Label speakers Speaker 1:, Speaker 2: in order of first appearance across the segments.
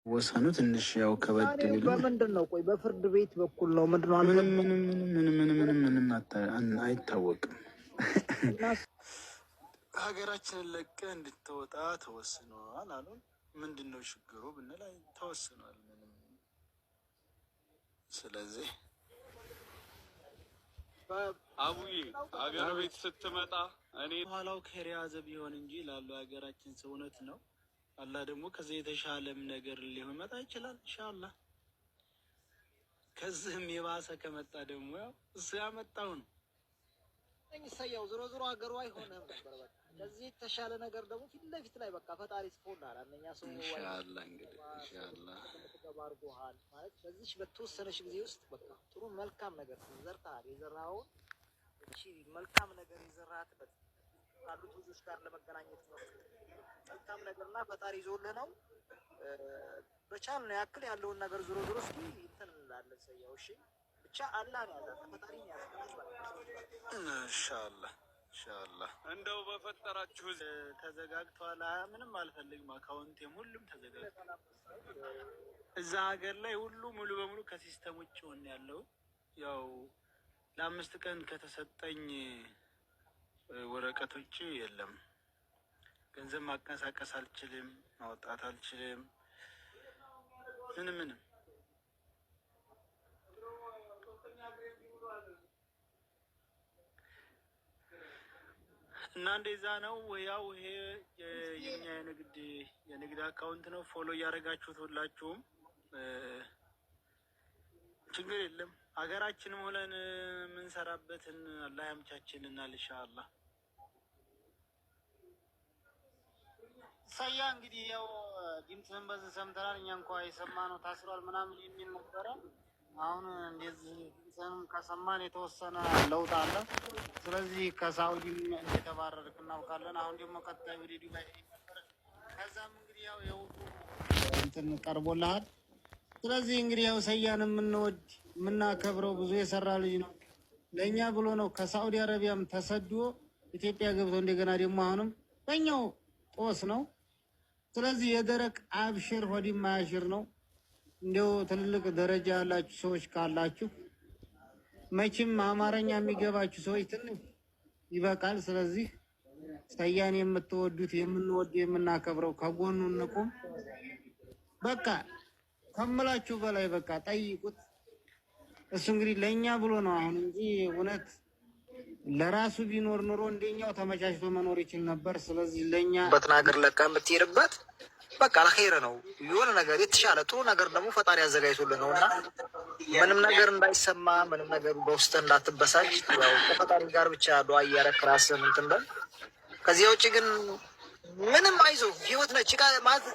Speaker 1: ወሰኑ ትንሽ ያው ከበድ ቢል
Speaker 2: በምንድን ነው? ቆይ በፍርድ ቤት በኩል ነው ምንድን ነው?
Speaker 1: ምንም አይታወቅም። ሀገራችንን ለቀ እንድትወጣ ተወስኗል አሉ። ምንድን ነው ችግሩ ብንል ተወስኗል። ምንም ስለዚህ
Speaker 3: አቡዬ ሀገር ቤት ስትመጣ እኔ
Speaker 1: ኋላው ከሪያዘ ቢሆን እንጂ ላለው ሀገራችን ሰው እውነት ነው። አላህ ደግሞ ከዚህ የተሻለም ነገር ሊመጣ ይችላል ኢንሻአላህ። ከዚህም የባሰ ከመጣ ደግሞ ያው እሱ ያመጣው ነው።
Speaker 2: እኛው ዞሮ ዞሮ ሀገሩ አይሆንም ነበር። በቃ ከዚህ የተሻለ ነገር ደግሞ ፊት ለፊት ላይ በቃ ፈጣሪ ጽፎናል። አንደኛ ሰው
Speaker 1: ኢንሻአላህ እንግዲህ ኢንሻአላህ
Speaker 2: ተባርኮሃል ማለት በዚህ በተወሰነሽ ጊዜ ውስጥ በቃ ጥሩ መልካም ነገር ዘርተሃል። የዘራውን እሺ መልካም ነገር የዘራህበት ካሉት ልጆች ጋር ለመገናኘት ነው። መልካም ነገርና ፈጣሪ ይዞልህ ነው። በቻልነው ያክል ያለውን ነገር ዞሮ ዞሮ እስኪ እንትን እንላለን። ሰያው እሺ ብቻ አላህ ነው ያዛት ፈጣሪ ነው ያዛት
Speaker 1: ኢንሻአላህ ኢንሻአላህ።
Speaker 3: እንደው በፈጠራችሁ
Speaker 1: ተዘጋግቷል። ምንም አልፈልግም። አካውንቴም ሁሉም ተዘጋግቷል። እዛ ሀገር ላይ ሁሉ ሙሉ በሙሉ ከሲስተም ውጭ ሆነ ያለው ያው ለ5 ቀን ከተሰጠኝ ወረቀቶች የለም። ገንዘብ ማንቀሳቀስ አልችልም፣ ማውጣት አልችልም። ምንም እና እንደዛ ነው። ያው ይሄ የኛ የንግድ አካውንት ነው። ፎሎ እያደረጋችሁት ሁላችሁም ችግር የለም። ሀገራችንም ሆነን የምንሰራበትን አላህ ያምቻችልናል ኢንሻአላህ።
Speaker 4: ሰያ እንግዲህ ያው ድምፅህን በዚህ ሰምተናል። እኛ እንኳን የሰማነው ታስሯል ምናምን የሚል ነበረ። አሁን እንደዚህ ድምፅህንም ከሰማን የተወሰነ ለውጥ አለ። ስለዚህ ከሳውዲም እንደተባረርክ እናውቃለን። አሁን ደግሞ ቀጣይ ወደ ዱባይ ነበረ። ከዛም እንግዲህ ያው የውጡ እንትን ቀርቦልሃል። ስለዚህ እንግዲህ ያው ሰያን የምንወድ የምናከብረው ብዙ የሰራ ልጅ ነው። ለእኛ ብሎ ነው ከሳውዲ አረቢያም ተሰዶ ኢትዮጵያ ገብቶ እንደገና ደግሞ አሁንም በኛው ጦስ ነው። ስለዚህ የደረቅ አብሽር ሆዲ ማያሽር ነው። እንደው ትልልቅ ደረጃ ያላችሁ ሰዎች ካላችሁ መቼም አማርኛ የሚገባችሁ ሰዎች ትንሽ ይበቃል። ስለዚህ ሰያን የምትወዱት የምንወድ የምናከብረው ከጎኑ እንቁም። በቃ ከምላችሁ በላይ በቃ ጠይቁት። እሱ እንግዲህ ለኛ ብሎ ነው አሁን እንጂ እውነት ለራሱ ቢኖር ኑሮ እንደኛው ተመቻችቶ መኖር ይችል ነበር። ስለዚህ ለኛ
Speaker 2: በትናገር ለካ የምትሄድበት በቃ ለኸይር ነው። የሆነ ነገር የተሻለ ጥሩ ነገር ደግሞ ፈጣሪ ያዘጋጅቶልህ ነውና ምንም ነገር እንዳይሰማ ምንም ነገር በውስጥ እንዳትበሳጭ ያው ከፈጣሪ ጋር ብቻ ዱዓ እያደረክ ራስህን እንትን በል። ከዚያ ውጭ ግን ምንም አይዞህ፣ ህይወት ነች ማለት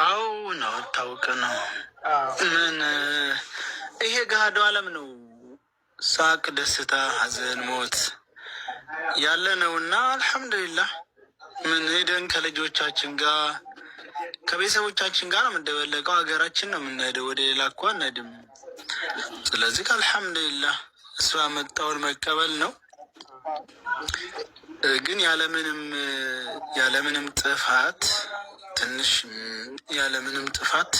Speaker 1: አው ነው ታውቀ ነው። ምን ይሄ ገሃዱ ዓለም ነው። ሳቅ፣ ደስታ፣ ሐዘን፣ ሞት ያለ ነውና አልሐምዱሊላህ ምን ሄደን ከልጆቻችን ጋር ከቤተሰቦቻችን ጋር ነው የምንደበለቀው። ሀገራችን ነው የምንሄደው፣ ወደ ሌላ እኮ አንሄድም። ስለዚህ አልሐምዱሊላህ እሱ ያመጣውን መቀበል ነው። ግን ያለምንም ጥፋት ትንሽ ያለምንም ጥፋት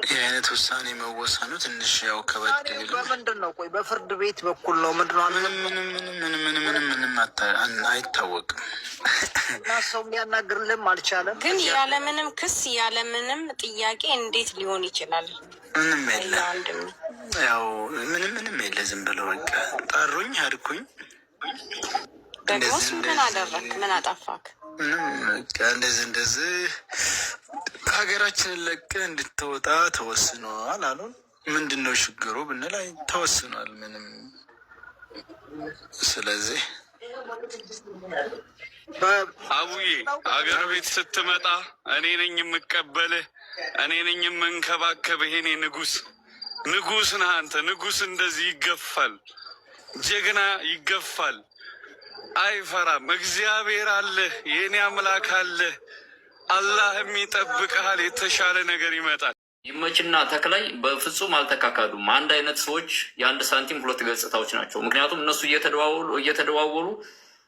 Speaker 1: ይህ አይነት ውሳኔ መወሰኑ ትንሽ ያው ከበድ ቢል
Speaker 2: በምንድን ነው? ቆይ በፍርድ ቤት በኩል ነው ምንድን ነው?
Speaker 1: ምንም አይታወቅም።
Speaker 2: እና ሰው የሚያናግርልም አልቻለም።
Speaker 5: ግን ያለምንም ክስ ያለምንም ጥያቄ እንዴት ሊሆን ይችላል?
Speaker 1: ምንም የለ ያው ምንም የለ። ዝም ብለው በቃ ጠሩኝ ሄድኩኝ።
Speaker 5: ደግሞስ ምን አደረክ? ምን አጠፋክ?
Speaker 1: ምንም በቃ እንደዚህ ሀገራችንን ለቀ እንድትወጣ ተወስኗል አሉን። ምንድን ነው ችግሩ ብንል ተወስኗል። ምንም ስለዚህ
Speaker 3: አቡዬ ሀገር ቤት ስትመጣ እኔ ነኝ የምቀበልህ፣ እኔ ነኝ የምንከባከብህ። እኔ ንጉስ ነህ አንተ። ንጉስ እንደዚህ ይገፋል፣ ጀግና ይገፋል፣ አይፈራም። እግዚአብሔር አለ፣ የኔ አምላክ አለ። አላህ የሚጠብቅሃል። የተሻለ ነገር ይመጣል።
Speaker 6: ይመችና ተክላይ በፍጹም አልተካካዱም። አንድ አይነት ሰዎች የአንድ ሳንቲም ሁለት ገጽታዎች ናቸው። ምክንያቱም እነሱ እየተደዋወሉ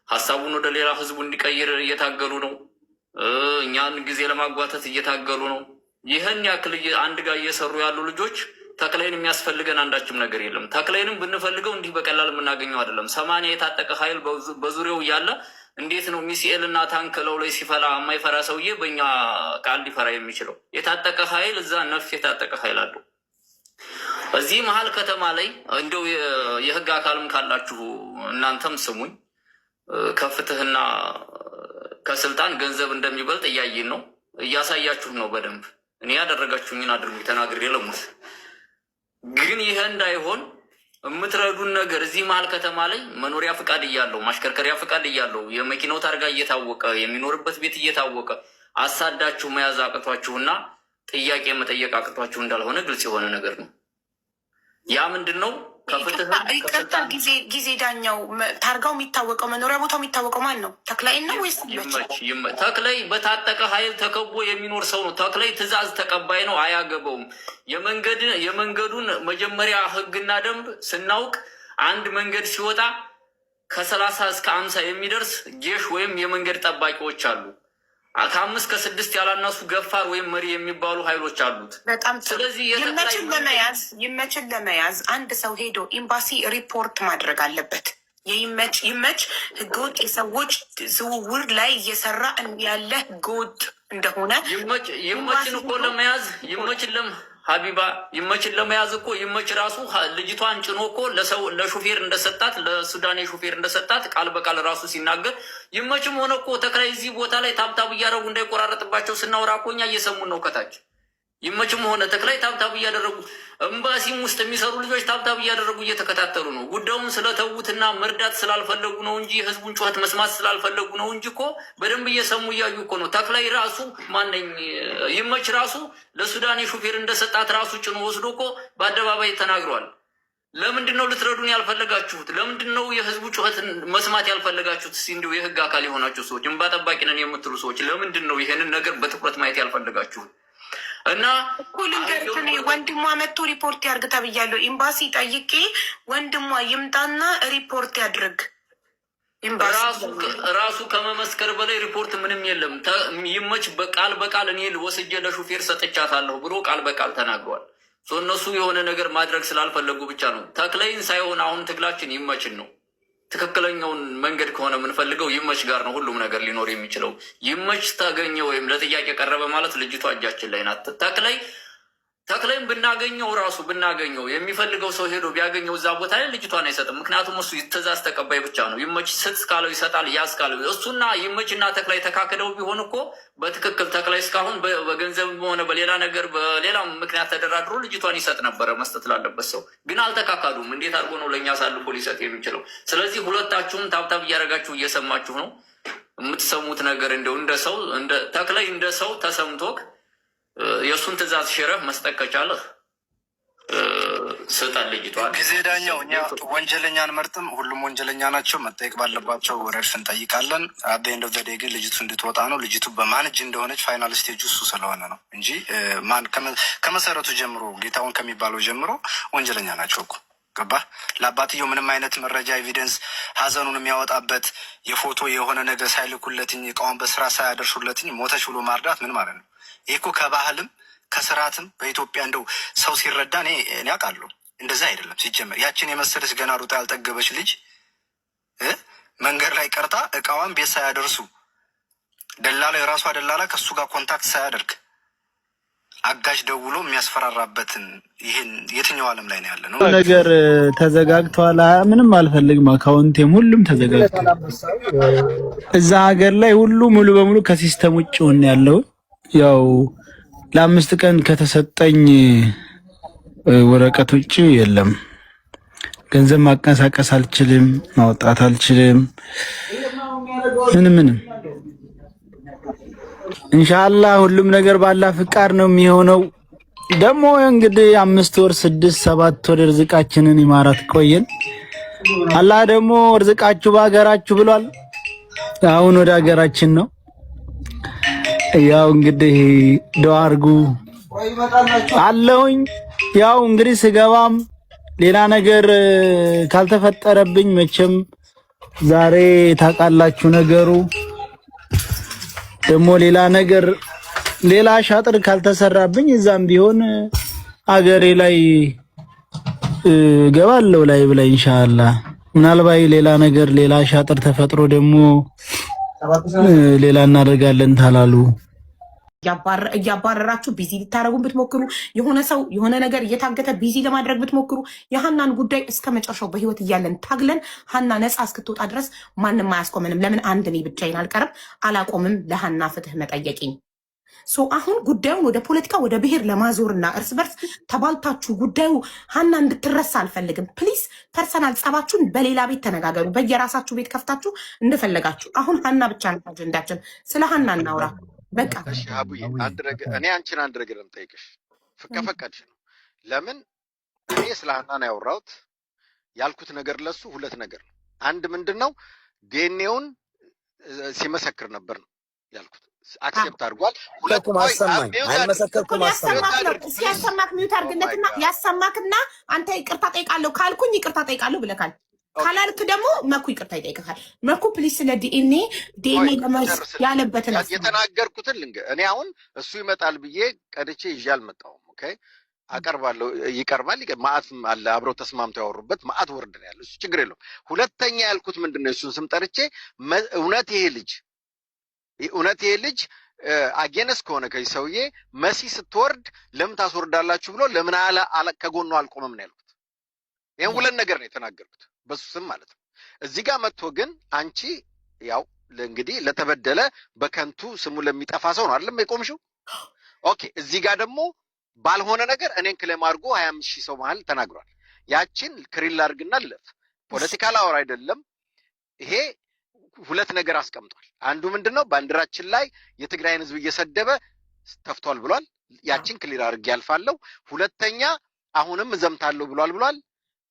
Speaker 6: ሀሳቡን ወደ ሌላ ህዝቡ እንዲቀይር እየታገሉ ነው። እኛን ጊዜ ለማጓተት እየታገሉ ነው። ይህን ያክል አንድ ጋር እየሰሩ ያሉ ልጆች ተክላይን የሚያስፈልገን አንዳችም ነገር የለም። ተክላይንም ብንፈልገው እንዲህ በቀላል የምናገኘው አይደለም። 80 የታጠቀ ኃይል በዙሪያው እያለ እንዴት ነው ሚሳኤል እና ታንክ ለው ላይ ሲፈላ የማይፈራ ሰውዬ በእኛ ቃል ሊፈራ የሚችለው? የታጠቀ ኃይል እዛ ነፍስ የታጠቀ ኃይል አለው። እዚህ መሀል ከተማ ላይ እንደው የህግ አካልም ካላችሁ እናንተም ስሙኝ፣ ከፍትህና ከስልጣን ገንዘብ እንደሚበልጥ እያየን ነው፣ እያሳያችሁ ነው በደንብ። እኔ ያደረጋችሁኝን አድርጉ ተናግሬ ለሙት። ግን ይሄ እንዳይሆን የምትረዱን ነገር እዚህ መሀል ከተማ ላይ መኖሪያ ፍቃድ እያለው ማሽከርከሪያ ፍቃድ እያለው የመኪናው ታርጋ እየታወቀ የሚኖርበት ቤት እየታወቀ አሳዳችሁ መያዝ አቅቷችሁና ጥያቄ መጠየቅ አቅቷችሁ እንዳልሆነ ግልጽ የሆነ ነገር ነው። ያ ምንድን ነው?
Speaker 7: ይቅርታ ጊዜ ዳኛው ታርጋው የሚታወቀው መኖሪያ ቦታው የሚታወቀው ማን ነው? ተክላይ ነው ወይስ
Speaker 6: ተክላይ በታጠቀ ኃይል ተከቦ የሚኖር ሰው ነው። ተክላይ ትዕዛዝ ተቀባይ ነው፣ አያገባውም። የመንገዱን መጀመሪያ ህግና ደንብ ስናውቅ አንድ መንገድ ሲወጣ ከ30 እስከ 50 የሚደርስ ጌሽ ወይም የመንገድ ጠባቂዎች አሉ። ከ5 ከ6 ያላነሱ ገፋር ወይም መሪ የሚባሉ ኃይሎች አሉት።
Speaker 7: በጣም ስለዚህ ይመችን ለመያዝ አንድ ሰው ሄዶ ኤምባሲ ሪፖርት ማድረግ አለበት። ይመች ህገወጥ የሰዎች ዝውውር ላይ እየሰራ ያለ ህገወጥ እንደሆነ
Speaker 6: ይመችን እኮ ለመያዝ ሀቢባ ይመችን ለመያዝ እኮ ይመች ራሱ ልጅቷን ጭኖ እኮ ለሹፌር እንደሰጣት ለሱዳኔ ሹፌር እንደሰጣት ቃል በቃል ራሱ ሲናገር ይመችም ሆነ እኮ ተክላይ እዚህ ቦታ ላይ ታብታብ እያደረጉ እንዳይቆራረጥባቸው ስናወራ እኮ እኛ እየሰሙን ነው ከታች። ይመችም ሆነ ተክላይ ታብታብ እያደረጉ ኤምባሲም ውስጥ የሚሰሩ ልጆች ታብታብ እያደረጉ እየተከታተሉ ነው። ጉዳዩን ስለተዉትና መርዳት ስላልፈለጉ ነው እንጂ ህዝቡን ጩኸት መስማት ስላልፈለጉ ነው እንጂ እኮ በደንብ እየሰሙ እያዩ እኮ ነው። ተክላይ ራሱ ማነኝ ይመች ራሱ ለሱዳኔ ሹፌር እንደሰጣት ራሱ ጭኖ ወስዶ እኮ በአደባባይ ተናግሯል። ለምንድን ነው ልትረዱን ያልፈለጋችሁት? ለምንድን ነው የህዝቡ ጩኸት መስማት ያልፈለጋችሁት? እንዲሁ የህግ አካል የሆናችሁ ሰዎች፣ እንባ ጠባቂ ነን የምትሉ ሰዎች ለምንድን ነው ይሄንን ነገር በትኩረት ማየት ያልፈለጋችሁት? እና
Speaker 7: ልንገርህ ወንድሟ መጥቶ ሪፖርት ያድርግ ተብያለሁ። ኤምባሲ ጠይቄ ወንድሟ ይምጣና ሪፖርት ያድርግ።
Speaker 6: ራሱ ከመመስከር በላይ ሪፖርት ምንም የለም። ይመች በቃል በቃል እኔ ወስጄ ለሹፌር ሰጥቻታለሁ ብሎ ቃል በቃል ተናግሯል። እነሱ የሆነ ነገር ማድረግ ስላልፈለጉ ብቻ ነው። ተክለይን ሳይሆን አሁን ትግላችን ይመችን ነው። ትክክለኛውን መንገድ ከሆነ የምንፈልገው ይመች ጋር ነው ሁሉም ነገር ሊኖር የሚችለው። ይመች ተገኘ ወይም ለጥያቄ ቀረበ ማለት ልጅቷ እጃችን ላይ ናት። ተክላይም ብናገኘው የሚፈልገው ሰው ሄዶ ቢያገኘው እዛ ቦታ ላይ ልጅቷን አይሰጥም። ምክንያቱም እሱ ትዕዛዝ ተቀባይ ብቻ ነው። ይመች ስጥ ካለው ይሰጣል፣ ያዝ ካለው እሱና ይመችና ተክላይ ተካክደው ቢሆን እኮ በትክክል ተክላይ እስካሁን በገንዘብ ሆነ በሌላ ነገር በሌላም ምክንያት ተደራድሮ ልጅቷን ይሰጥ ነበረ መስጠት ላለበት ሰው። ግን አልተካካዱም። እንዴት አድርጎ ነው ለእኛ አሳልፎ ሊሰጥ የሚችለው? ስለዚህ ሁለታችሁም ታብታብ እያደረጋችሁ እየሰማችሁ ነው። የምትሰሙት ነገር እንደው እንደ ተክላይ እንደ ሰው ተሰምቶክ የእሱን ትዕዛዝ ሽረህ መስጠት ከቻለህ ስጠን ልጅቷን።
Speaker 8: ጊዜ ዳኛው እኛ ወንጀለኛን መርጥም፣ ሁሉም ወንጀለኛ ናቸው። መጠየቅ ባለባቸው ረድፍ እንጠይቃለን። አደንዶ ዘዴ ግን ልጅቱ እንድትወጣ ነው። ልጅቱ በማን እጅ እንደሆነች ፋይናል ስቴጅ እሱ ስለሆነ ነው እንጂ ማን ከመሰረቱ ጀምሮ ጌታውን ከሚባለው ጀምሮ ወንጀለኛ ናቸው እኮ ገባ። ለአባትየው ምንም አይነት መረጃ ኤቪደንስ ሀዘኑን የሚያወጣበት የፎቶ የሆነ ነገር ሳይልኩለትኝ እቃውን በስራ ሳያደርሱለትኝ ሞተች ብሎ ማርዳት ምን ማለት ነው? ይህ እኮ ከባህልም ከስርዓትም በኢትዮጵያ እንደው ሰው ሲረዳ እኔ አውቃለሁ እንደዛ አይደለም ሲጀመር። ያችን የመሰለች ገና ሩጣ ያልጠገበች ልጅ መንገድ ላይ ቀርታ እቃዋን ቤት ሳያደርሱ ደላላ የራሷ ደላላ ከሱ ጋር ኮንታክት ሳያደርግ አጋዥ ደውሎ የሚያስፈራራበትን ይሄን የትኛው ዓለም ላይ ነው ያለ ነው?
Speaker 1: ነገር ተዘጋግቷል። ምንም አልፈልግም። አካውንቴም ሁሉም ተዘጋግቷል። እዛ ሀገር ላይ ሁሉ ሙሉ በሙሉ ከሲስተም ውጭ ሆነ ያለው ያው ለ5 ቀን ከተሰጠኝ ወረቀት ውጭ የለም። ገንዘብ ማንቀሳቀስ አልችልም፣ ማውጣት አልችልም። ምንም ኢንሻአላህ ሁሉም ነገር ባላ ፍቃድ ነው የሚሆነው። ደግሞ እንግዲህ 5 ወር 6 7 ወር ርዝቃችንን ይማራት ቆየን። አላህ ደግሞ ርዝቃችሁ በሀገራችሁ ብሏል። አሁን ወደ ሀገራችን ነው። ያው እንግዲህ ዱአ አድርጉ አለሁኝ። ያው እንግዲህ ስገባም ሌላ ነገር ካልተፈጠረብኝ መቼም ዛሬ ታውቃላችሁ ነገሩ ደግሞ ሌላ ሻጥር ካልተሰራብኝ እዛም ቢሆን አገሬ ላይ ገባለው ላይ ብለ ኢንሻአላህ ምናልባት ሌላ ሻጥር ተፈጥሮ ደግሞ ሌላ እናደርጋለን ታላሉ
Speaker 7: እያባረራችሁ ቢዚ ልታረጉን ብትሞክሩ የሆነ ነገር እየታገተ ቢዚ ለማድረግ ብትሞክሩ የሃናን ጉዳይ እስከ መጨረሻው በህይወት እያለን ታግለን ሃና ነፃ እስክትወጣ ድረስ ማንም አያስቆመንም። ለምን አንድ እኔ ብቻዬን አልቀርም አላቆምም ለሃና ፍትህ መጠየቅኝ። አሁን ጉዳዩን ወደ ፖለቲካ ወደ ብሔር ለማዞርና እርስ በርስ ተባልታችሁ ጉዳዩ ሃና እንድትረሳ አልፈልግም። ፕሊስ ፐርሰናል ጸባችሁን በሌላ ቤት ተነጋገሩ፣ በየራሳችሁ ቤት ከፍታችሁ እንደፈለጋችሁ። አሁን ሃና ብቻ ነው አጀንዳችን። ስለ ሃና እናውራ በቃ።
Speaker 9: እሺ አቡዬ እኔ አንቺን አንድ ነገር ልጠይቅሽ ከፈቀድሽ ነው። ለምን እኔ ስለ ሃና ነው ያወራሁት። ያልኩት ነገር ለሱ ሁለት ነገር ነው። አንድ ምንድነው ዲኤንኤውን ሲመሰክር ነበር ነው ያልኩት። አክሴፕት አድርጓል። ሁለት
Speaker 2: ማሰማኝ አልመሰከርኩም።
Speaker 7: ሲያሰማክ ሚውት አድርግለትና ያሰማክና አንተ ይቅርታ ጠይቃለሁ ካልኩኝ ይቅርታ ጠይቃለሁ ብለካል። ካላልክ ደግሞ መኩ ይቅርታ ይጠይቅሃል። መኩ ፕሊስ ስለ ዲኤንኤ ለማስ ያለበትን
Speaker 9: የተናገርኩትን እኔ አሁን እሱ ይመጣል ብዬ ቀድቼ ይዤ አልመጣሁም። ኦኬ አቀርባለሁ፣ ይቀርባል። ማአት አለ አብረው ተስማምተው ያወሩበት ማአት ወርድ ነው ያለው። እሱ ችግር የለውም። ሁለተኛ ያልኩት ምንድነው እሱን ስም ጠርቼ እውነት ይሄ ልጅ አጌነስ ከሆነ ከዚህ ሰውዬ መሲ ስትወርድ ለምን ታስወርዳላችሁ ብሎ ለምን ከጎኑ አልቆመም ነው ያልኩት። ይሄን ሁለት ነገር ነው የተናገርኩት በሱ ስም ማለት ነው። እዚህ ጋር መጥቶ ግን አንቺ ያው እንግዲህ ለተበደለ በከንቱ ስሙ ለሚጠፋ ሰው ነው አይደለም የቆምሽው። ኦኬ እዚህ ጋር ደግሞ ባልሆነ ነገር እኔን ክሌም አድርጎ 25,000 ሰው መሀል ተናግሯል። ያችን ክሪል አድርግና ልፍ ፖለቲካል አወር አይደለም ይሄ። ሁለት ነገር አስቀምጧል። አንዱ ምንድነው ባንዲራችን ላይ የትግራይን ህዝብ እየሰደበ ተፍቷል ብሏል። ያችን ክሊር አድርጌ ያልፋለሁ። ሁለተኛ አሁንም እዘምታለሁ ብሏል።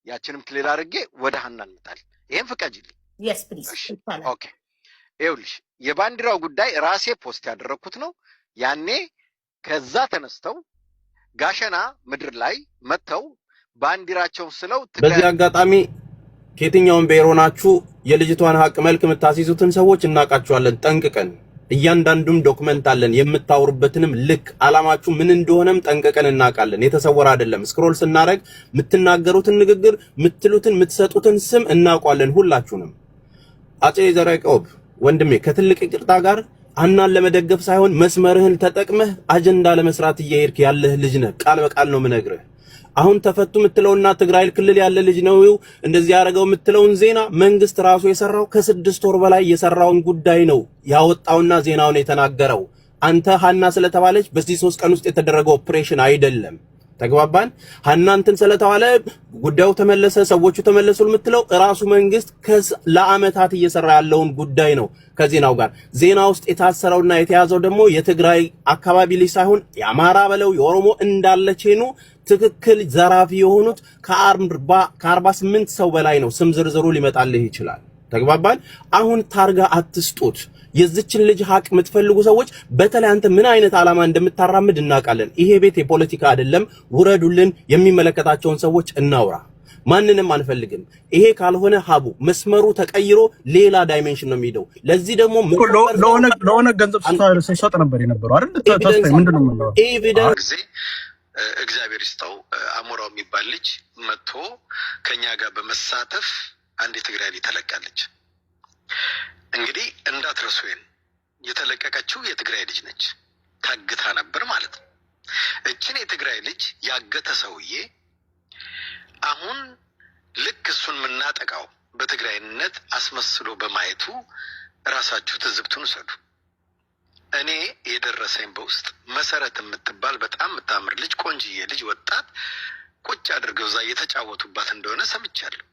Speaker 9: ያችንም ክሊር አድርጌ ወደ ሃና እንመጣል። ይሄን ፍቀጂልኝ።
Speaker 7: yes please
Speaker 9: ኦኬ ይኸውልሽ የባንዲራው ጉዳይ ራሴ ፖስት ያደረኩት ነው። ያኔ ከዛ ተነስተው ጋሸና ምድር ላይ መተው ባንዲራቸውን ስለው
Speaker 10: በዚህ አጋጣሚ ከየትኛውም ብሔር ሆናችሁ የልጅቷን ሀቅ መልክ የምታስይዙትን ሰዎች እናውቃቸዋለን ጠንቅቀን። እያንዳንዱም ዶክመንት አለን፣ የምታወሩበትንም ልክ አላማችሁ ምን እንደሆነም ጠንቅቀን እናውቃለን። የተሰወረ አይደለም። ስክሮል ስናደርግ የምትናገሩትን ንግግር፣ የምትሉትን፣ የምትሰጡትን ስም እናውቃለን ሁላችሁንም። አፄ ዘርዓ ያዕቆብ ወንድሜ ከትልቅ ይቅርታ ጋር ሃናን ለመደገፍ ሳይሆን መስመርህን ተጠቅመህ አጀንዳ ለመስራት እየሄድክ ያለህ ልጅ ነህ። ቃል በቃል ነው የምነግርህ። አሁን ተፈቱ የምትለውና ትግራይ ክልል ያለ ልጅ ነው እንደዚህ ያደረገው የምትለውን ዜና መንግስት ራሱ የሰራው ከ6 ወር በላይ የሰራውን ጉዳይ ነው ያወጣውና ዜናውን የተናገረው። አንተ ሃና ስለተባለች በዚህ 3 ቀን ውስጥ የተደረገው ኦፕሬሽን አይደለም። ተግባባን? ሃና እንትን ስለተባለ ጉዳዩ ተመለሰ፣ ሰዎቹ ተመለሱ የምትለው ራሱ መንግስት ለአመታት እየሰራ ያለውን ጉዳይ ነው። ከዜናው ጋር ዜና ውስጥ የታሰረውና የተያዘው ደግሞ የትግራይ አካባቢ ልጅ ሳይሆን የአማራ በለው የኦሮሞ እንዳለቼኑ ትክክል ዘራፊ የሆኑት ከ48 ሰው በላይ ነው። ስም ዝርዝሩ ሊመጣልህ ይችላል። ተግባባን? አሁን ታርጋ አትስጡት። የዚችን ልጅ ሀቅ የምትፈልጉ ሰዎች በተለይ አንተ ምን አይነት ዓላማ እንደምታራምድ እናውቃለን። ይሄ ቤት የፖለቲካ አይደለም። ውረዱልን፣ የሚመለከታቸውን ሰዎች እናውራ። ማንንም አንፈልግም። ይሄ ካልሆነ ሀቡ መስመሩ ተቀይሮ ሌላ ዳይሜንሽን ነው የሚሄደው። ለዚህ ደግሞ
Speaker 11: ለሆነ ገንዘብ ሲሰጥ ነበር የነበረው አይደል? ተስፋዬ ምንድነው ማለት
Speaker 9: ኤቪደንስ እግዚአብሔር ይስጠው አሞራው የሚባል ልጅ መጥቶ ከኛ ጋር በመሳተፍ አንድ የትግራይ ልጅ ተለቃለች። እንግዲህ እንዳትረሱ የተለቀቀችው የትግራይ ልጅ ነች። ታግታ ነበር ማለት ነው። እችን የትግራይ ልጅ ያገተ ሰውዬ አሁን ልክ እሱን የምናጠቃው በትግራይነት አስመስሎ በማየቱ ራሳችሁ ትዝብቱን ውሰዱ። እኔ የደረሰኝ በውስጥ መሰረት የምትባል በጣም የምታምር ልጅ ቆንጅዬ ልጅ ወጣት ቁጭ አድርገው እዛ እየተጫወቱባት እንደሆነ ሰምቻለሁ።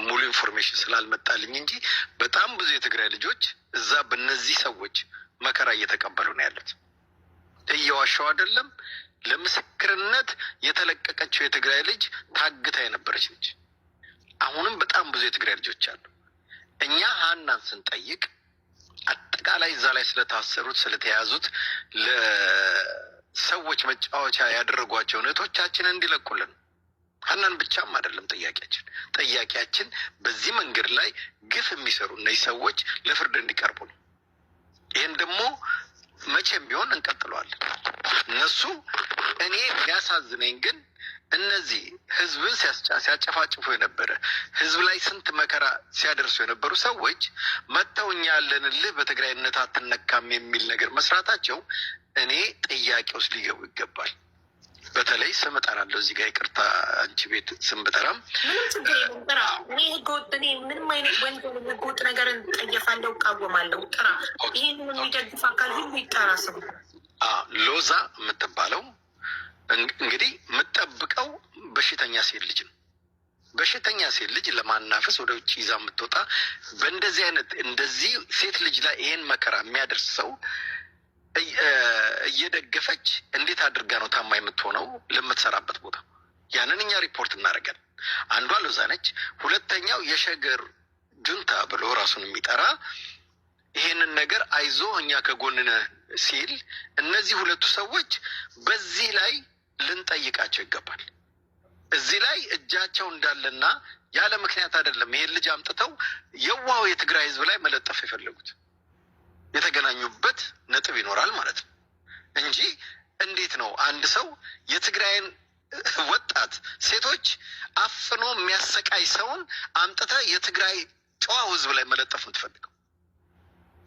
Speaker 9: ሙሉ ኢንፎርሜሽን ስላልመጣልኝ እንጂ በጣም ብዙ የትግራይ ልጆች እዛ በእነዚህ ሰዎች መከራ እየተቀበሉ ነው ያሉት። እየዋሻው አይደለም። ለምስክርነት የተለቀቀችው የትግራይ ልጅ ታግታ የነበረች ልጅ። አሁንም በጣም ብዙ የትግራይ ልጆች አሉ። እኛ ሃናን ስንጠይቅ አጠቃላይ እዛ ላይ ስለታሰሩት ስለተያዙት ለሰዎች መጫወቻ ያደረጓቸውን እህቶቻችን እንዲለቁልን ሃናን ብቻም አይደለም ጥያቄያችን በዚህ መንገድ ላይ ግፍ የሚሰሩ እነዚህ ሰዎች ለፍርድ እንዲቀርቡ ነው። ይህን ደግሞ መቼም ቢሆን እንቀጥለዋለን። እነሱ እኔ የሚያሳዝነኝ ግን እነዚህ ህዝብን ሲያጨፋጭፉ የነበረ ህዝብ ላይ ስንት መከራ ሲያደርሱ የነበሩ ሰዎች መጥተው እኛ ያለንልህ በትግራይነት አትነካም የሚል ነገር መስራታቸው እኔ ጥያቄ ውስጥ ሊገቡ ይገባል። በተለይ ስም እጠራለሁ እዚህ ጋር ይቅርታ፣ አንቺ ቤት ስም ብጠራም
Speaker 7: ምንም ችግር የለም። ጥራ። እኔ ህገወጥ ምንም አይነት ወንጀል ህገወጥ ነገርን ጠየፋለሁ፣ እቃወማለሁ። ጥራ። ይህን የሚደግፍ አካል ሁሉ ይጠራ። ስም
Speaker 9: ሎዛ የምትባለው እንግዲህ የምጠብቀው በሽተኛ ሴት ልጅ ነው። በሽተኛ ሴት ልጅ ለማናፈስ ወደ ውጭ ይዛ የምትወጣ በእንደዚህ አይነት እንደዚህ ሴት ልጅ ላይ ይሄን መከራ የሚያደርስ ሰው እየደገፈች እንዴት አድርጋ ነው ታማ የምትሆነው ለምትሰራበት ቦታ? ያንን እኛ ሪፖርት እናደርጋለን። አንዷ ሎዛ ነች። ሁለተኛው የሸገር ጁንታ ብሎ ራሱን የሚጠራ ይሄንን ነገር አይዞ እኛ ከጎንነ ሲል እነዚህ ሁለቱ ሰዎች በዚህ ላይ ልንጠይቃቸው ይገባል። እዚህ ላይ እጃቸው እንዳለና ያለ ምክንያት አይደለም ይሄን ልጅ አምጥተው የዋው የትግራይ ህዝብ ላይ መለጠፍ የፈለጉት የተገናኙበት ነጥብ ይኖራል ማለት ነው እንጂ እንዴት ነው አንድ ሰው የትግራይን ወጣት ሴቶች አፍኖ የሚያሰቃይ ሰውን አምጥተ የትግራይ ጨዋ ህዝብ ላይ መለጠፍ የምትፈልገው?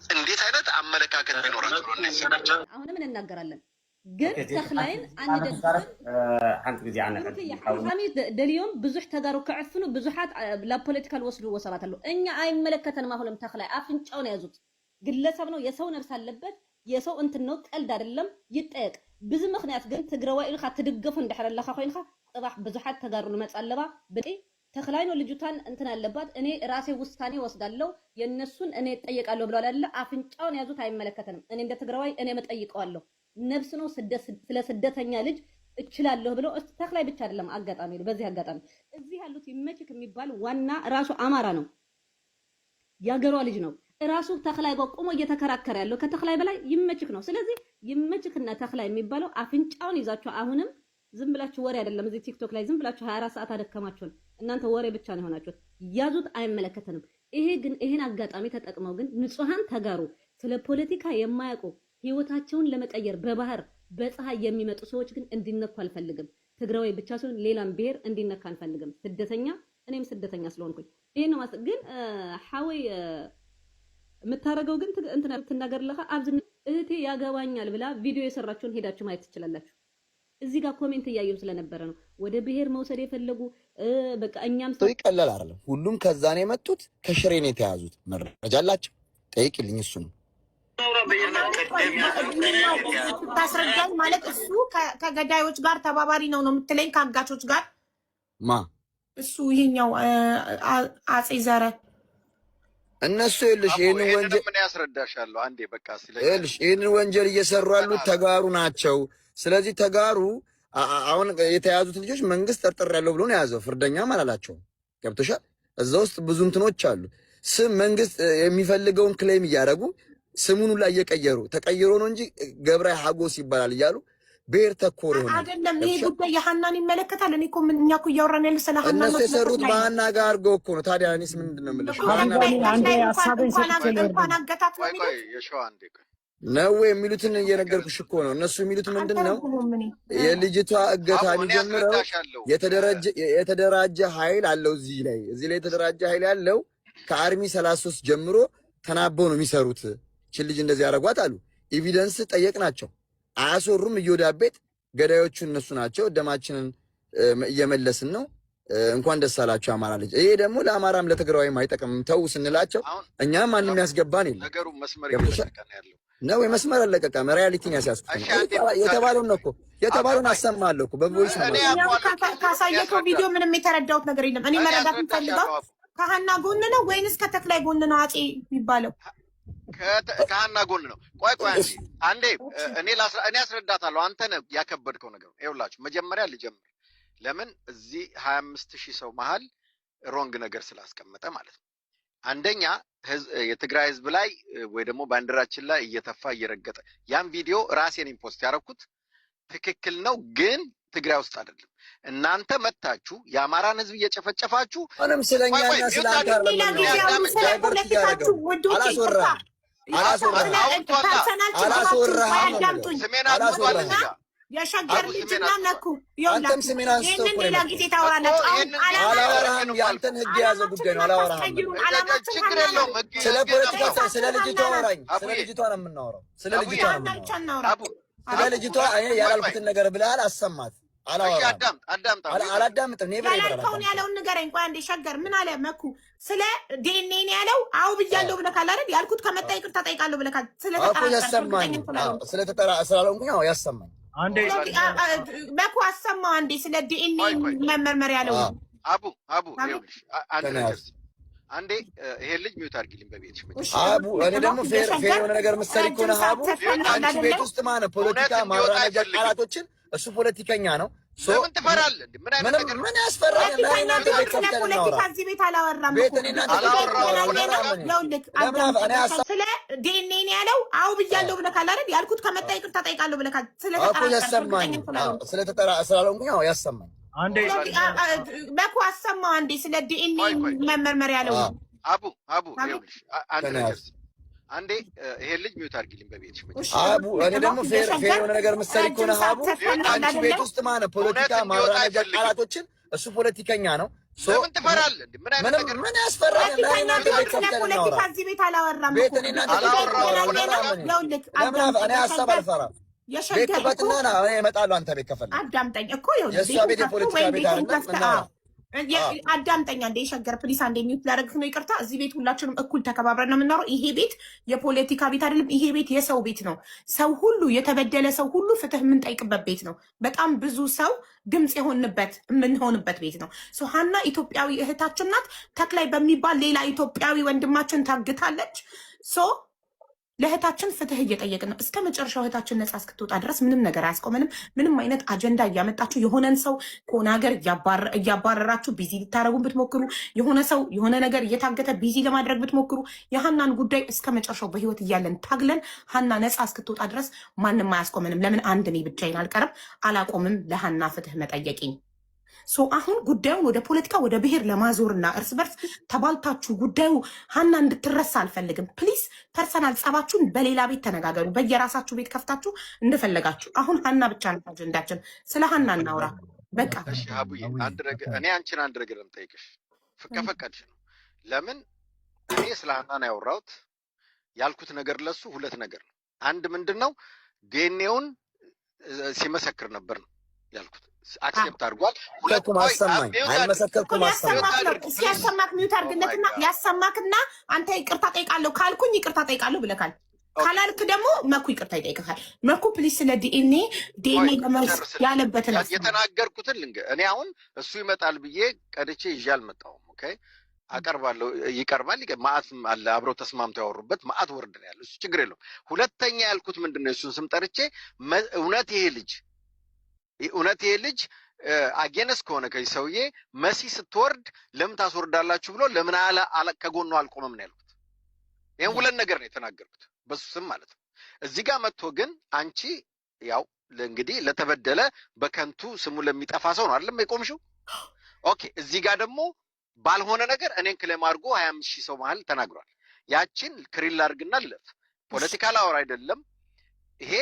Speaker 9: እንዴት አይነት አመለካከት ቢኖራቸው ነው እነዚህ ሰዎች?
Speaker 12: አሁንም እንናገራለን ግን ተክላይን አንደግፍን
Speaker 13: ሓንቲ ግዜ ኣነ
Speaker 12: ሓሚ ደልዮም ብዙሕ ተጋሩ ክዕፍኑ ብዙሓት ላብ ፖለቲካል ወስድዎ ሰባት አሉ። እኛ አይመለከተንም። አሁንም ተክላይ አፍንጫውን ያዙት። ግለሰብ ነው፣ የሰው ነፍስ አለበት፣ የሰው እንትን ነው፣ ቀልድ አይደለም፣ ይጠየቅ። ብዙ ምክንያት ግን ትግራዋይ ኢልካ ትድገፉ እንደሕረለካ ኮይንካ ጽባሕ ብዙሓት ተጋሩ ልመጻለባ ብጤ ተክላይ ነው ልጅቷን እንትን አለባት። እኔ ራሴ ውሳኔ ወስዳለሁ፣ የነሱን እኔ እጠየቃለሁ ብለዋል አይደለ? አፍንጫውን ያዙት። አይመለከተንም። እኔ እንደ ትግራዋይ እኔ መጠይቀዋለሁ። ነፍስ ነው፣ ስለ ስደተኛ ልጅ እችላለሁ ብለው ተክላይ ብቻ አይደለም። አጋጣሚ ነው። በዚህ አጋጣሚ እዚህ ያሉት ይመችክ የሚባል ዋና ራሱ አማራ ነው፣ ያገሯ ልጅ ነው። ራሱ ተክላይ ጋር ቆሞ እየተከራከረ ያለው ከተክላይ በላይ ይመችክ ነው። ስለዚህ ይመችክና ተክላይ የሚባለው አፍንጫውን ይዛችሁ አሁንም ዝም ብላችሁ ወሬ አይደለም። እዚህ ቲክቶክ ላይ ዝም ብላችሁ 24 ሰዓት አደከማችሁን። እናንተ ወሬ ብቻ ነው የሆናችሁት። ያዙት። አይመለከተንም። ይሄ ግን ይሄን አጋጣሚ ተጠቅመው ግን ንጹሃን ተጋሩ ስለ ፖለቲካ የማያውቁ ህይወታቸውን ለመቀየር በባህር በፀሐይ የሚመጡ ሰዎች ግን እንዲነኩ አልፈልግም። ትግራዋይ ብቻ ሳይሆን ሌላም ብሔር እንዲነካ አልፈልግም። ስደተኛ እኔም ስደተኛ ስለሆንኩኝ ይሄን ነው ግን ሐወይ የምታረገው ግን እንትና ትናገርለካ አብዝን እህቴ ያገባኛል ብላ ቪዲዮ የሰራችውን ሄዳችሁ ማየት ትችላላችሁ። እዚህ ጋር ኮሜንት እያየሁ ስለነበረ ነው ወደ ብሔር መውሰድ የፈለጉ በቃ እኛም
Speaker 14: ሰው ይቀላል አይደለም። ሁሉም ከዛ ነው የመጡት፣ ከሽሬ ነው የተያዙት። መረጃ አላችሁ? ጠይቅልኝ። እሱ ነው
Speaker 7: ታስረዳኝ ማለት እሱ ከገዳዮች ጋር ተባባሪ ነው የምትለኝ? ከአጋቾች ጋር
Speaker 14: ማ
Speaker 7: እሱ ይሄኛው አጼ ዘረ
Speaker 14: እነሱ ይልሽ ይሄን ወንጀል
Speaker 9: ምን ያስረዳሻለሁ? አንዴ በቃ
Speaker 14: ይልሽ ይሄን ወንጀል እየሰሩ ያሉት ተጋሩ ናቸው። ስለዚህ ተጋሩ አሁን የተያዙት ልጆች መንግስት ጠርጥር ያለው ብሎ ነው የያዘው። ፍርደኛም አላላቸው። ገብቶሻል? እዛ ውስጥ ብዙ እንትኖች አሉ። ስም መንግስት የሚፈልገውን ክሌም እያደረጉ ስሙን ላይ እየቀየሩ ተቀይሮ ነው እንጂ ገብረ ሀጎስ ይባላል እያሉ ብሔር ተኮር ሆነ
Speaker 7: አይደለም። ይሄ ጉዳይ የሐናን ይመለከታል። እኔ እኮ እኛ እኮ እያወራን ያለ ስለ ሐና ነው።
Speaker 14: እነሱ የሰሩት በሐና ጋር አድርገው እኮ ነው። ታዲያ እኔስ ምንድን ነው የምልሽ?
Speaker 11: አንዴ ሐሳቤን ሰጥቼ
Speaker 14: ነው የሚሉትን እየነገርኩሽ እኮ ነው። እነሱ የሚሉት ምንድን ነው? የልጅቷ እገታ የሚጀምረው የተደራጀ ኃይል አለው እዚህ ላይ የተደራጀ ኃይል ያለው ከአርሚ 33 ጀምሮ ተናበው ነው የሚሰሩት። እቺ ልጅ እንደዚህ ያደርጓት አሉ። ኤቪደንስ ጠየቅናቸው። አያስወሩም። እየወዳቤት ገዳዮቹ እነሱ ናቸው። ደማችንን እየመለስን ነው። እንኳን ደስ አላችሁ አማራ ልጅ። ይሄ ደግሞ ለአማራም ለትግራዋይም አይጠቅምም ተው ስንላቸው እኛም ማንም ያስገባን የለም።
Speaker 9: ነገሩ መስመር እየለቀቀ ነው ያለው
Speaker 14: ነው። የመስመር አለቀቀም። ሪያሊቲን ያስያዝኩት የተባለውን ነው እኮ የተባለውን አሰማለሁ እኮ በቮይስ ነው።
Speaker 7: ካሳየከው ቪዲዮ ምንም የተረዳሁት ነገር የለም። እኔ መረዳት የምፈልገው ከሐና ጎን ነው ወይንስ ከተክላይ ጎን ነው? አጼ የሚባለው
Speaker 9: ከሐና ጎን ነው። ቆይ አንዴ እኔ አስረዳታለሁ። አንተ ነህ ያከበድከው ነገር። ይኸውላችሁ መጀመሪያ ልጀምር። ለምን እዚህ 25,000 ሰው መሀል ሮንግ ነገር ስላስቀመጠ ማለት ነው። አንደኛ የትግራይ ህዝብ ላይ ወይ ደግሞ ባንዲራችን ላይ እየተፋ እየረገጠ ያን ቪዲዮ ራሴን ኢምፖስት ያደረኩት ትክክል ነው፣ ግን ትግራይ ውስጥ አይደለም። እናንተ መታችሁ የአማራን ህዝብ እየጨፈጨፋችሁ
Speaker 14: ምንም ስለኛና ስላንተ
Speaker 7: ፖለቲካችሁ ወዶች የሸገር ልጅና ነኩ አንተም ስሜን አንስቶ እኮ ሌላ ጊዜ ታወራለች። አላወራህም። ያንተን ህግ የያዘ ጉዳይ ነው። አላወራህም። ስለ ፖለቲካ ስለ ልጅቷ አወራኝ። ስለ ልጅቷ ነው የምናወራው። ስለ ልጅቷ ነው የምናወራው። ስለ ልጅቷ እኔ ያላልኩትን ነገር ብለሃል። አሰማት። አላዳምጥም። ኔቨር ያልከውን ያለውን ንገረኝ። ቆይ አንዴ ሸገር ምን አለ መኩ? ስለ ዲኤንኤ ነው ያለው። አዎ ብያለሁ ብለካል አይደል? ያልኩት ከመጣ ይቅርታ ጠይቃለሁ ብለካል። ስለ ተጠራ ስላልሆንኩኝ አዎ ያሰማኝ። አንዴ መኩ አሰማው። አንዴ ስለ ዲኤንኤ መመርመር ያለው
Speaker 9: አቡ ይኸውልሽ አንዴ ይሄ ልጅ ሚውት አድርጊልኝ በቤትሽ
Speaker 14: አቡ። እኔ ደግሞ ፌር የሆነ ነገር ምሳሌ ከሆነ አቡ አንቺ ቤት ውስጥ ማለት ፖለቲካ ማውራጃ ቃላቶችን እሱ ፖለቲከኛ ነው።
Speaker 9: ለምን ትፈራለህ?
Speaker 14: ምን ያስፈራል? ለእናንተ ቤት ከፍተን እናውራ።
Speaker 7: ከዚህ ቤት አላወራም። ስለ ዲኤንኤ ያለው አዎ ብያለሁ ብለካል አይደል? ያልኩት ከመጣ ይቅርታ ጠይቃለሁ ብለካል።
Speaker 14: ስለተጠራ ስላልሆንኩኝ አዎ ያሰማኝ። አንዴ
Speaker 7: መኩ አሰማው። አንዴ ስለ ዲኤንኤ መመርመር ያለው
Speaker 9: አቡ ይኸውልሽ አንዴ ይሄ ልጅ ሚውት አድርጊልኝ በቤትሽ
Speaker 14: አቡ። እኔ ደግሞ ፌር የሆነ ነገር ምሳሌ ከሆነ አቡ አንቺ ቤት ውስጥ ማለት ፖለቲካ ማውራጃ ቃላቶችን እሱ ፖለቲከኛ ነው።
Speaker 9: ለምን ትፈራለህ?
Speaker 14: ምን ያስፈራል? ለእናንተ ቤት ከፍተን እናውራ።
Speaker 7: ከዚህ ቤት አላወራም።
Speaker 14: ቤት እኔ ሀሳብ አልፈራም። ቤት ክፈትና እኔ እመጣለሁ አንተ ቤት ከፈለግ።
Speaker 7: አዳምጠኝ እኮ
Speaker 14: የእሷ ቤት የፖለቲካ ቤት አይደለም።
Speaker 7: አዳምጠኛ እንደ የሸገር ፕሊስ አንዴ ሚውት ላደርግህ ነው። ይቅርታ። እዚህ ቤት ሁላችንም እኩል ተከባብረን ነው የምናወራው። ይሄ ቤት የፖለቲካ ቤት አይደለም። ይሄ ቤት የሰው ቤት ነው። ሰው ሁሉ የተበደለ ሰው ሁሉ ፍትህ የምንጠይቅበት ቤት ነው። በጣም ብዙ ሰው ድምፅ የምንሆንበት ቤት ነው። ሀና ኢትዮጵያዊ እህታችን ናት። ተክላይ በሚባል ሌላ ኢትዮጵያዊ ወንድማችን ታግታለች። ለእህታችን ፍትህ እየጠየቅን ነው እስከ መጨረሻው። እህታችን ነፃ እስክትወጣ ድረስ ምንም ነገር አያስቆመንም። ምንም አይነት አጀንዳ እያመጣችሁ የሆነን ሰው ከሆነ ሀገር እያባረራችሁ ቢዚ ልታደረጉን ብትሞክሩ፣ የሆነ ሰው የሆነ ነገር እየታገተ ቢዚ ለማድረግ ብትሞክሩ፣ የሀናን ጉዳይ እስከ መጨረሻው በህይወት እያለን ታግለን ሀና ነፃ እስክትወጣ ድረስ ማንም አያስቆመንም። ለምን አንድ እኔ ብቻዬን አልቀርም፣ አላቆምም ለሀና ፍትህ መጠየቅኝ። አሁን ጉዳዩን ወደ ፖለቲካ ወደ ብሔር ለማዞርና እርስ በርስ ተባልታችሁ ጉዳዩ ሀና እንድትረሳ አልፈልግም። ፕሊስ ፐርሰናል ጸባችሁን በሌላ ቤት ተነጋገሩ። በየራሳችሁ ቤት ከፍታችሁ እንደፈለጋችሁ። አሁን ሀና ብቻ ነው አጀንዳችን። ስለ ሀና እናውራ በቃ።
Speaker 9: እሺ አቡዬ እኔ አንቺን አንድ ነገር ልጠይቅሽ ከፈቀድሽ ነው። ለምን እኔ ስለ ሀና ነው ያወራሁት። ያልኩት ነገር ለሱ ሁለት ነገር ነው። አንድ ምንድን ነው ዲኤንኤውን ሲመሰክር ነበር ነው ያልኩት። አክሴፕት አድርጓል።
Speaker 14: ሁለቱም አሰማኝ አልመሰከርኩም።
Speaker 7: ሲያሰማክ ሚውት አድርግነትና ያሰማክና አንተ ይቅርታ ጠይቃለሁ ካልኩኝ ይቅርታ ጠይቃለሁ ብለካል። ካላልክ ደግሞ መኩ ይቅርታ ይጠይቅካል። መኩ ፕሊስ ስለ ዲኤንኤ ለመስ ያለበትን
Speaker 9: የተናገርኩትን እኔ አሁን እሱ ይመጣል ብዬ ቀድቼ ይዤ አልመጣሁም። ኦኬ አቀርባለሁ። ይቀርባል። ማአት አለ አብረው ተስማምተው ያወሩበት ማአት ወርድ ነው ያለው። እሱ ችግር የለውም። ሁለተኛ ያልኩት ምንድን ነው የእሱን ስም ጠርቼ እውነት ይሄ ልጅ አጌነስ ከሆነ ከዚህ ሰውዬ መሲ ስትወርድ ለምን ታስወርዳላችሁ ብሎ ለምን ከጎኑ አልቆመም ነው ያልኩት። ይህን ሁለት ነገር ነው የተናገርኩት በሱ ስም ማለት ነው። እዚህ ጋር መጥቶ ግን አንቺ ያው እንግዲህ ለተበደለ በከንቱ ስሙ ለሚጠፋ ሰው ነው አይደለም የቆምሽው። ኦኬ እዚህ ጋር ደግሞ ባልሆነ ነገር እኔን ክሌም አድርጎ 25,000 ሰው መሀል ተናግሯል። ያችን ክሪል አድርግና ልለፍ። ፖለቲካ ላወራ አይደለም። ይሄ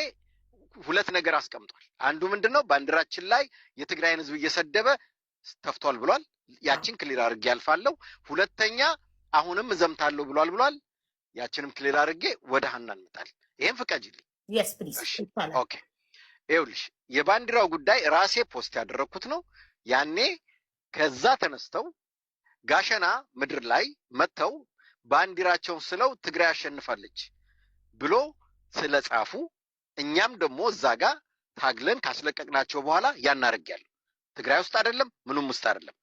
Speaker 9: ሁለት ነገር አስቀምጧል። አንዱ ምንድነው ባንዲራችን ላይ የትግራይን ህዝብ እየሰደበ ተፍቷል ብሏል። ያችን ክሊር አድርጌ ያልፋለሁ። ሁለተኛ አሁንም እዘምታለሁ ብሏል። ያችንም ክሊር አድርጌ ወደ ሀና እንመጣለን። ይሄን ፍቀጂልኝ።
Speaker 7: yes please
Speaker 9: ኦኬ ይኸውልሽ የባንዲራው ጉዳይ ራሴ ፖስት ያደረኩት ነው። ያኔ ከዛ ተነስተው ጋሸና ምድር ላይ መተው ባንዲራቸውን ስለው ትግራይ አሸንፋለች ብሎ ስለጻፉ እኛም ደግሞ እዛ ጋር ታግለን ካስለቀቅናቸው በኋላ ያናረጋለሁ። ትግራይ ውስጥ አይደለም ምንም ውስጥ አይደለም።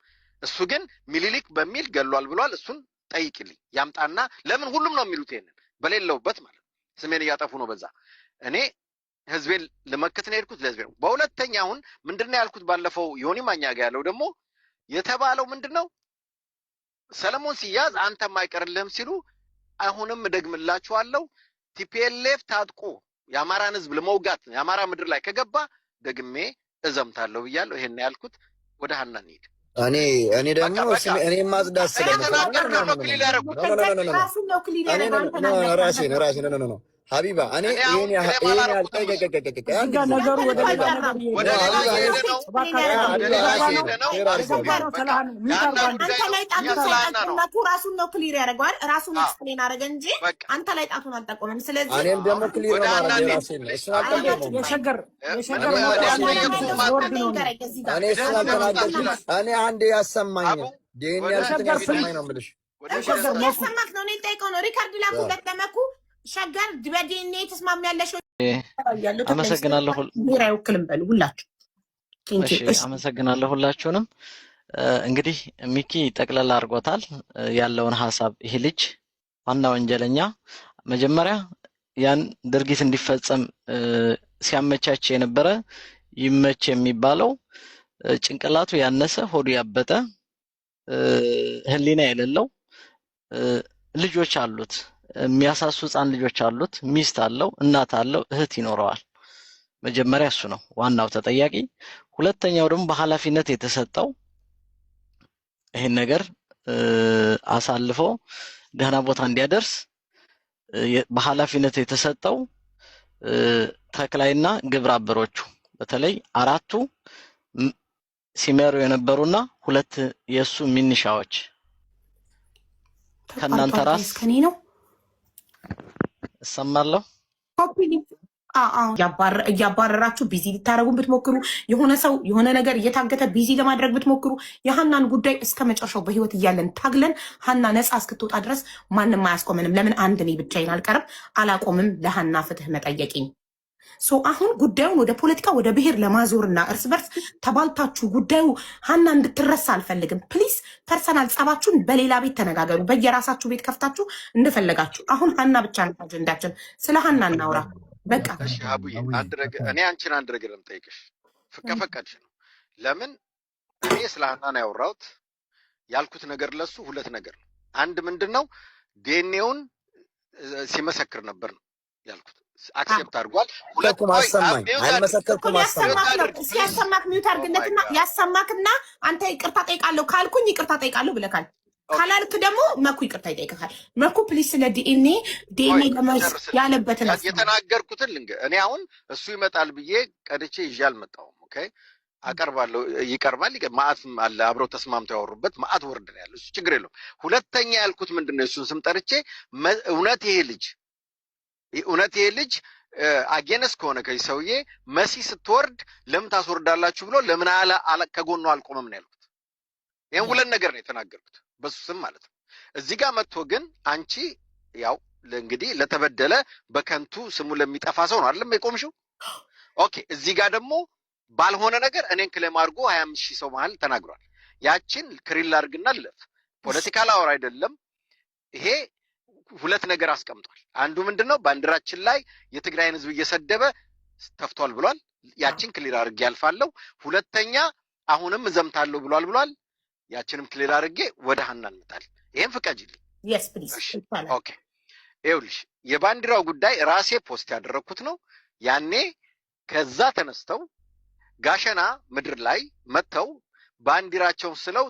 Speaker 9: እሱ ግን ሚሊሊክ በሚል ገሏል ብሏል። እሱን ጠይቅልኝ ያምጣና ለምን ሁሉም ነው የሚሉት ይሄንን በሌለውበት ማለት ስሜን እያጠፉ ነው። በዛ እኔ ህዝቤን ለመከት ነው የሄድኩት ለህዝቤ ነው። በሁለተኛ አሁን ምንድነው ያልኩት ባለፈው ዮኒ ማኛ ጋር ያለው ደግሞ የተባለው ምንድነው ሰለሞን ሲያዝ አንተም አይቀርልህም ሲሉ አሁንም ደግምላችኋለሁ ቲፒኤልኤፍ ታጥቆ የአማራን ህዝብ ለመውጋት የአማራ ምድር ላይ ከገባ ደግሜ እዘምታለሁ ብያለሁ። ይሄን ያልኩት ወደ ሀና እንሂድ።
Speaker 14: እኔ ደግሞ እኔ ማጽዳት
Speaker 7: ራሱን ነው ክሊር
Speaker 14: ነው ሀቢባ እኔ
Speaker 11: ነገሩ ወደ
Speaker 7: ራሱን ነው ክሊር ያደርገዋል። ራሱን ኤክስፕሌን አደረገ እንጂ አንተ ላይ ጣቱን አልጠቆመም። ስለዚህ
Speaker 14: እኔም ደግሞ ክሊር እኔ አንዴ ያሰማኝ ያሰማኝ ነው የምልሽ
Speaker 7: ያሰማክ ነው። እኔ ልጠይቀው ነው ሪካርድ ላኩለት ለመኩ ሸገር በዲኤንኤ ተስማሚያለሽ?
Speaker 13: አመሰግናለሁ።
Speaker 7: ብሔራዊ ውክልም በሉ ሁላችሁ።
Speaker 13: አመሰግናለሁ ሁላችሁንም። እንግዲህ ሚኪ ጠቅላላ አድርጎታል ያለውን ሐሳብ። ይሄ ልጅ ዋና ወንጀለኛ መጀመሪያ ያን ድርጊት እንዲፈጸም ሲያመቻች የነበረ ይመች የሚባለው ጭንቅላቱ ያነሰ ሆዱ ያበጠ ህሊና የሌለው ልጆች አሉት። የሚያሳሱ ህፃን ልጆች አሉት። ሚስት አለው፣ እናት አለው፣ እህት ይኖረዋል። መጀመሪያ እሱ ነው ዋናው ተጠያቂ። ሁለተኛው ደግሞ በኃላፊነት የተሰጠው ይሄን ነገር አሳልፎ ደህና ቦታ እንዲያደርስ በኃላፊነት የተሰጠው ተክላይና ግብረ አበሮቹ በተለይ አራቱ ሲመሩ የነበሩና ሁለት የሱ ሚኒሻዎች ከናንተ ራስ
Speaker 7: ከኔ ነው
Speaker 13: ሰማለሁ።
Speaker 7: እያባረራችሁ ቢዚ ልታረጉን ብትሞክሩ የሆነ ሰው የሆነ ነገር እየታገተ ቢዚ ለማድረግ ብትሞክሩ የሀናን ጉዳይ እስከ መጨረሻው በህይወት እያለን ታግለን ሀና ነፃ እስክትወጣ ድረስ ማንም አያስቆመንም። ለምን አንድ እኔ ብቻዬን አልቀርም አላቆምም። ለሀና ፍትህ መጠየቅኝ አሁን ጉዳዩን ወደ ፖለቲካ ወደ ብሔር ለማዞርና እርስ በርስ ተባልታችሁ ጉዳዩ ሀና እንድትረሳ አልፈልግም። ፕሊስ ፐርሰናል ጸባችሁን በሌላ ቤት ተነጋገሩ። በየራሳችሁ ቤት ከፍታችሁ እንደፈለጋችሁ። አሁን ሀና ብቻ ነው አጀንዳችን። ስለ ሀና እናውራ በቃ።
Speaker 9: እሺ አቡዬ እኔ አንቺን አንድ ነገር ለምጠይቅሽ ከፈቀድሽ ነው። ለምን እኔ ስለ ሀና ነው ያወራሁት። ያልኩት ነገር ለሱ ሁለት ነገር ነው። አንድ ምንድነው ዲኤንኤውን ሲመሰክር ነበር ነው ያልኩት። አክሴፕት አድርጓል።
Speaker 14: ሁለቱም አሰማኝ አልመሰከርኩም።
Speaker 7: ሲያሰማክ ሚውት አድርግለትና ያሰማክና አንተ ይቅርታ ጠይቃለሁ ካልኩኝ ይቅርታ ጠይቃለሁ ብለካል። ካላልክ ደግሞ መኩ ይቅርታ ይጠይቅካል። መኩ ፕሊስ ስለ ዲኤንኤ ለማስ ያለበትን
Speaker 9: የተናገርኩትን እኔ አሁን እሱ ይመጣል ብዬ ቀድቼ ይዤ አልመጣሁም። ኦኬ አቀርባለሁ። ይቀርባል። ማአት አለ አብረው ተስማምተው ያወሩበት ማአት ወርድ ነው ያለው። እሱ ችግር የለውም። ሁለተኛ ያልኩት ምንድነው እሱን ስም ጠርቼ እውነት ይሄ ልጅ አጌነስ ከሆነ ከዚህ ሰውዬ መሲ ስትወርድ ለምን ታስወርዳላችሁ ብሎ ለምን ከጎኑ አልቆመም ነው ያልኩት። ይሄን ሁለት ነገር ነው የተናገርኩት በሱ ስም ማለት ነው። እዚህ ጋር መጥቶ ግን አንቺ ያው እንግዲህ ለተበደለ በከንቱ ስሙ ለሚጠፋ ሰው ነው አይደለም የቆምሽው። ኦኬ እዚህ ጋር ደግሞ ባልሆነ ነገር እኔን ክሌም አድርጎ 25,000 ሰው መሀል ተናግሯል። ያችን ክሪል አድርግና ልለፍ። ፖለቲካል አወር አይደለም ይሄ። ሁለት ነገር አስቀምጧል። አንዱ ምንድነው ባንዲራችን ላይ የትግራይን ህዝብ እየሰደበ ተፍቷል ብሏል። ያችን ክሊር አድርጌ ያልፋለሁ። ሁለተኛ አሁንም እዘምታለሁ ብሏል። ያችንም ክሊር አድርጌ ወደ ሀና እንመጣለን። ይሄን ፍቀጂልኝ።
Speaker 7: yes please
Speaker 9: ኦኬ ይኸውልሽ የባንዲራው ጉዳይ ራሴ ፖስት ያደረኩት ነው። ያኔ ከዛ ተነስተው ጋሸና ምድር ላይ መተው ባንዲራቸውን ስለው